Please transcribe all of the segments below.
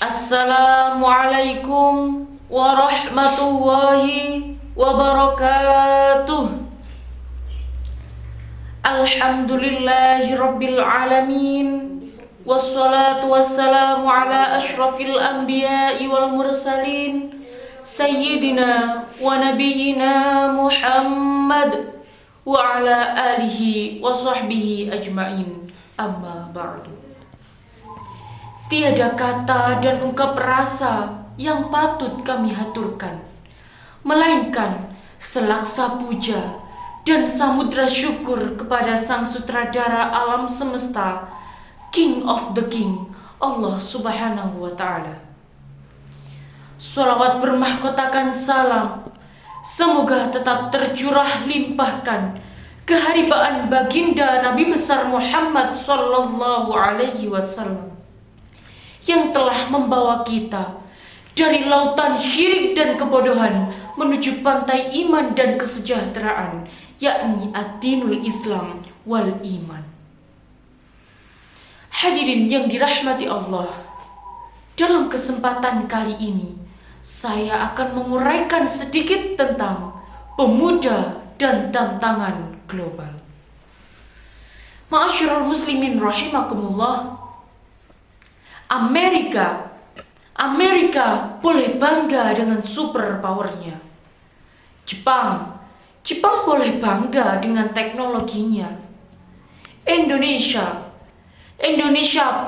Assalamualaikum warahmatullahi wabarakatuh. Alhamdulillahi rabbil alamin. Wassalatu wassalamu ala ashrafil anbiya'i wal mursalin Sayyidina wa nabiyyina Muhammad wa ala alihi wa sahbihi ajma'in. Amma ba'du. Tiada kata dan ungkap rasa yang patut kami haturkan, melainkan selaksa puja dan samudra syukur kepada Sang Sutradara alam semesta, King of the King, Allah Subhanahu wa Ta'ala. Sholawat bermahkotakan salam semoga tetap tercurah limpahkan keharibaan baginda Nabi besar Muhammad sallallahu alaihi wasallam yang telah membawa kita dari lautan syirik dan kebodohan menuju pantai iman dan kesejahteraan, yakni ad-dinul Islam wal iman. Hadirin yang dirahmati Allah, dalam kesempatan kali ini saya akan menguraikan sedikit tentang pemuda dan tantangan global. Ma'asyiral muslimin rahimakumullah. Amerika boleh bangga dengan super powernya. Jepang boleh bangga dengan teknologinya. Indonesia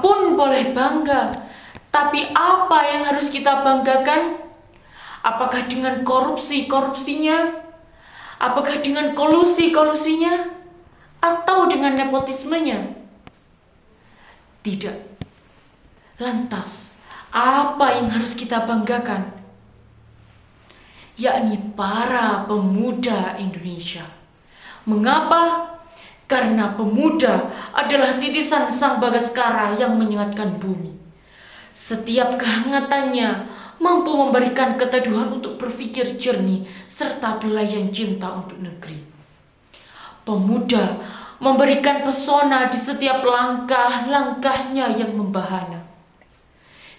pun boleh bangga. Tapi apa yang harus kita banggakan? Apakah dengan korupsinya? Apakah dengan kolusinya? Atau dengan nepotismenya? Tidak. Lantas, apa yang harus kita banggakan? Yakni para pemuda Indonesia. Mengapa? Karena pemuda adalah titisan Sang Bagaskara yang menyengatkan bumi. Setiap kehangatannya mampu memberikan keteduhan untuk berpikir jernih serta belayan cinta untuk negeri. Pemuda memberikan pesona di setiap langkah-langkahnya yang membahana.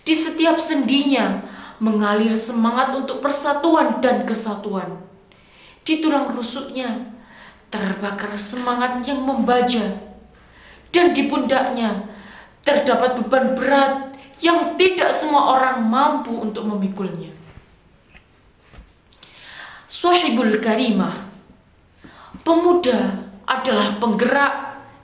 Di setiap sendinya mengalir semangat untuk persatuan dan kesatuan. Di tulang rusuknya terbakar semangat yang membaja. Dan di pundaknya terdapat beban berat yang tidak semua orang mampu untuk memikulnya. Shahibul karimah. Pemuda adalah penggerak,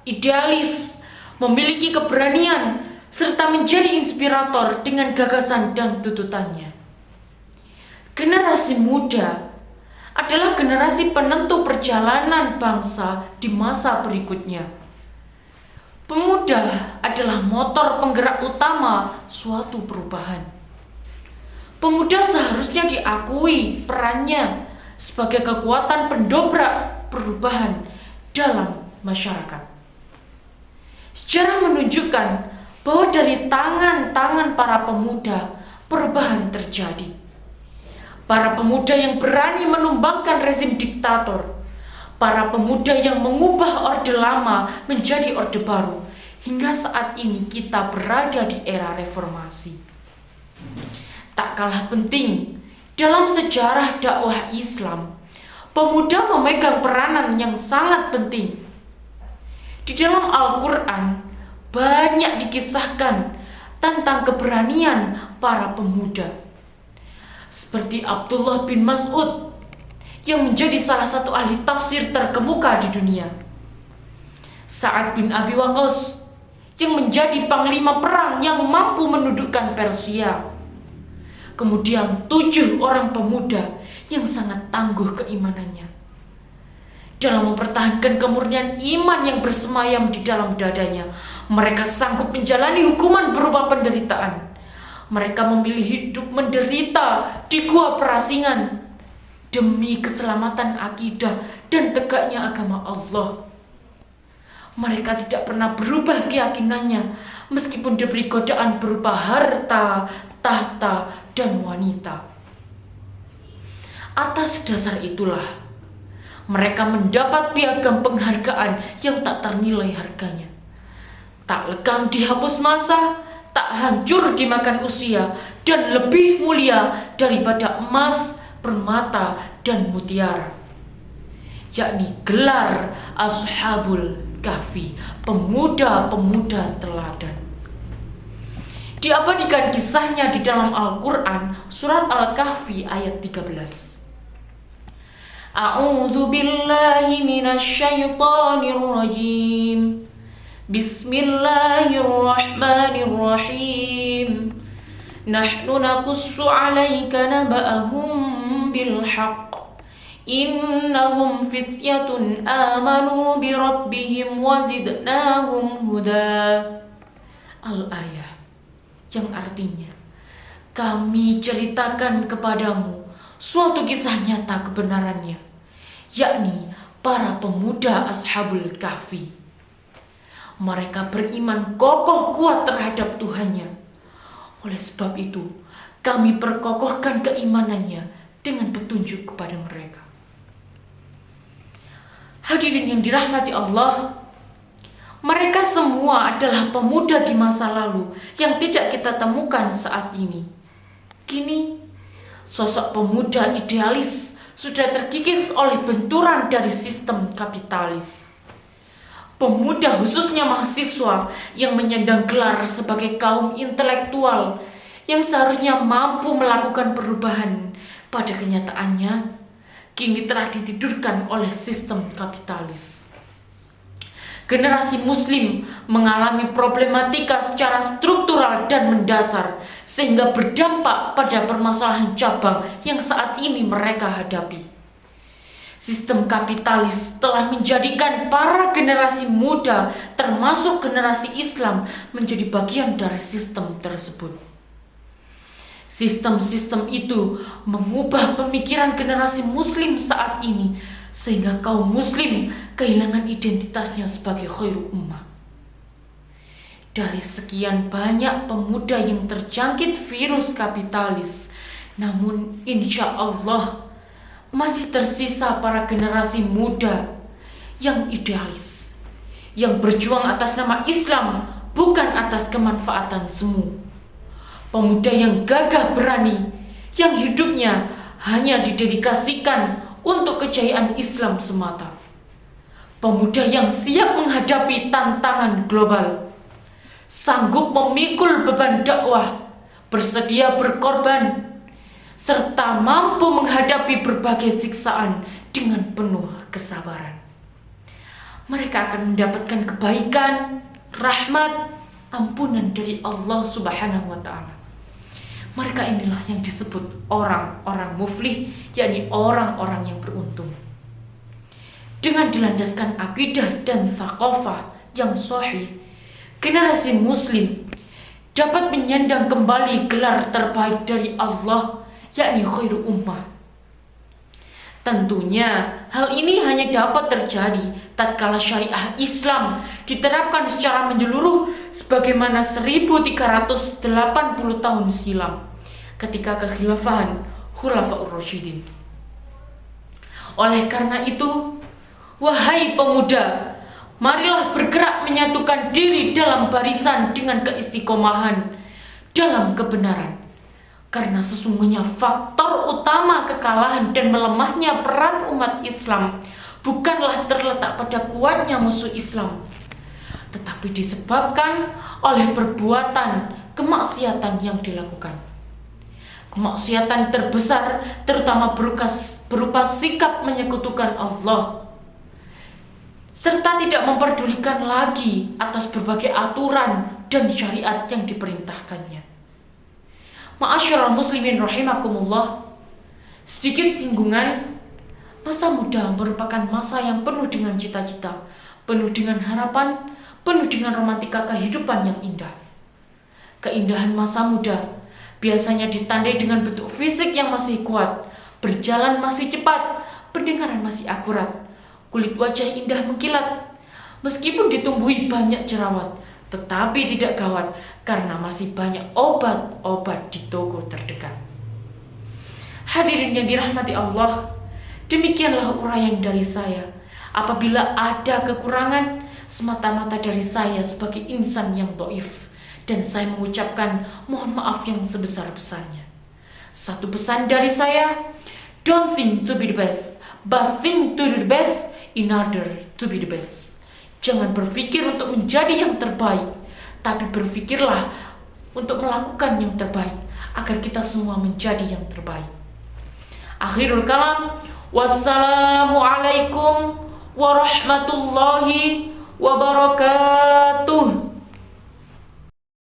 idealis, memiliki keberanian, serta menjadi inspirator dengan gagasan dan tuntutannya. Generasi muda adalah generasi penentu perjalanan bangsa di masa berikutnya. Pemuda adalah motor penggerak utama suatu perubahan. Pemuda seharusnya diakui perannya sebagai kekuatan pendobrak perubahan dalam masyarakat. Sejarah menunjukkan bahwa dari tangan-tangan para pemuda perubahan terjadi. Para pemuda yang berani menumbangkan rezim diktator, para pemuda yang mengubah orde lama menjadi orde baru, hingga saat ini kita berada di era reformasi. Tak kalah penting dalam sejarah dakwah Islam, pemuda memegang peranan yang sangat penting. Di dalam Al-Quran banyak dikisahkan tentang keberanian para pemuda. Seperti Abdullah bin Mas'ud yang menjadi salah satu ahli tafsir terkemuka di dunia. Sa'ad bin Abi Waqqas yang menjadi panglima perang yang mampu menundukkan Persia. Kemudian 7 orang pemuda yang sangat tangguh keimanannya dalam mempertahankan kemurnian iman yang bersemayam di dalam dadanya. Mereka sanggup menjalani hukuman berupa penderitaan. Mereka memilih hidup menderita di gua perasingan demi keselamatan akidah dan tegaknya agama Allah. Mereka tidak pernah berubah keyakinannya meskipun diberi godaan berupa harta, tahta, dan wanita. Atas dasar itulah mereka mendapat piagam penghargaan yang tak ternilai harganya. Tak lekang dihapus masa, tak hancur dimakan usia dan lebih mulia daripada emas, permata, dan mutiara, yakni gelar Ashabul Kahfi, pemuda-pemuda teladan. Diabadikan kisahnya di dalam Al-Quran, surat Al-Kahfi ayat 13. A'udzu billahi minasy syaithanir rajim. Bismillahirrahmanirrahim. Nahnu naqussu 'alaika naba'ahum bil haqq. Innahum fityatun amanu bi rabbihim wa zidnahum huda. Al-ayah, yang artinya, kami ceritakan kepadamu suatu kisah nyata kebenarannya, yakni para pemuda Ashabul Kahfi. Mereka beriman kokoh kuat terhadap Tuhannya. Oleh sebab itu, kami perkokohkan keimanannya dengan petunjuk kepada mereka. Hadirin yang dirahmati Allah, mereka semua adalah pemuda di masa lalu yang tidak kita temukan saat ini. Kini, sosok pemuda idealis sudah terkikis oleh benturan dari sistem kapitalis. Pemuda, khususnya mahasiswa, yang menyandang gelar sebagai kaum intelektual yang seharusnya mampu melakukan perubahan, pada kenyataannya kini telah ditidurkan oleh sistem kapitalis. Generasi muslim mengalami problematika secara struktural dan mendasar, sehingga berdampak pada permasalahan cabang yang saat ini mereka hadapi. Sistem kapitalis telah menjadikan para generasi muda, termasuk generasi Islam, menjadi bagian dari sistem tersebut. Sistem-sistem itu mengubah pemikiran generasi muslim saat ini, sehingga kaum muslim kehilangan identitasnya sebagai khairul ummah. Dari sekian banyak pemuda yang terjangkit virus kapitalis, namun insya Allah masih tersisa para generasi muda yang idealis, yang berjuang atas nama Islam, bukan atas kemanfaatan semu. Pemuda yang gagah berani, yang hidupnya hanya didedikasikan untuk kejayaan Islam semata. Pemuda yang siap menghadapi tantangan global, sanggup memikul beban dakwah, bersedia berkorban, serta mampu menghadapi berbagai siksaan dengan penuh kesabaran. Mereka akan mendapatkan kebaikan, rahmat, ampunan dari Allah Subhanahu wa Ta'ala. Mereka inilah yang disebut orang-orang muflih, yakni orang-orang yang beruntung. Dengan dilandaskan akidah dan thaqafah yang sahih, generasi muslim dapat menyandang kembali gelar terbaik dari Allah, yakni khairul ummah. Tentunya hal ini hanya dapat terjadi tatkala syariah Islam diterapkan secara menyeluruh sebagaimana 1380 tahun silam ketika kekhilafahan Khulafaur Rasyidin. Oleh karena itu, wahai pemuda, marilah bergerak menyatukan diri dalam barisan dengan keistiqomahan dalam kebenaran. Karena sesungguhnya faktor utama kekalahan dan melemahnya peran umat Islam bukanlah terletak pada kuatnya musuh Islam, tetapi disebabkan oleh perbuatan kemaksiatan yang dilakukan. Kemaksiatan terbesar terutama berupa sikap menyekutukan Allah, serta tidak memperdulikan lagi atas berbagai aturan dan syariat yang diperintahkannya. Ma'asyiral muslimin rahimakumullah, sedikit singgungan. Masa muda merupakan masa yang penuh dengan cita-cita, penuh dengan harapan, penuh dengan romantika kehidupan yang indah. Keindahan masa muda biasanya ditandai dengan bentuk fisik yang masih kuat, berjalan masih cepat, pendengaran masih akurat, kulit wajah indah mengkilat. Meskipun ditumbuhi banyak jerawat, tetapi tidak gawat karena masih banyak obat-obat di toko terdekat. Hadirin yang dirahmati Allah, demikianlah uraian dari saya. Apabila ada kekurangan, semata-mata dari saya sebagai insan yang dhaif Dan saya mengucapkan mohon maaf yang sebesar-besarnya. Satu pesan dari saya, don't think to be the best, but think to do the best in order to be the best. Jangan berpikir untuk menjadi yang terbaik, tapi berpikirlah untuk melakukan yang terbaik, agar kita semua menjadi yang terbaik. Akhirul kalam, wassalamualaikum warahmatullahi wabarakatuh.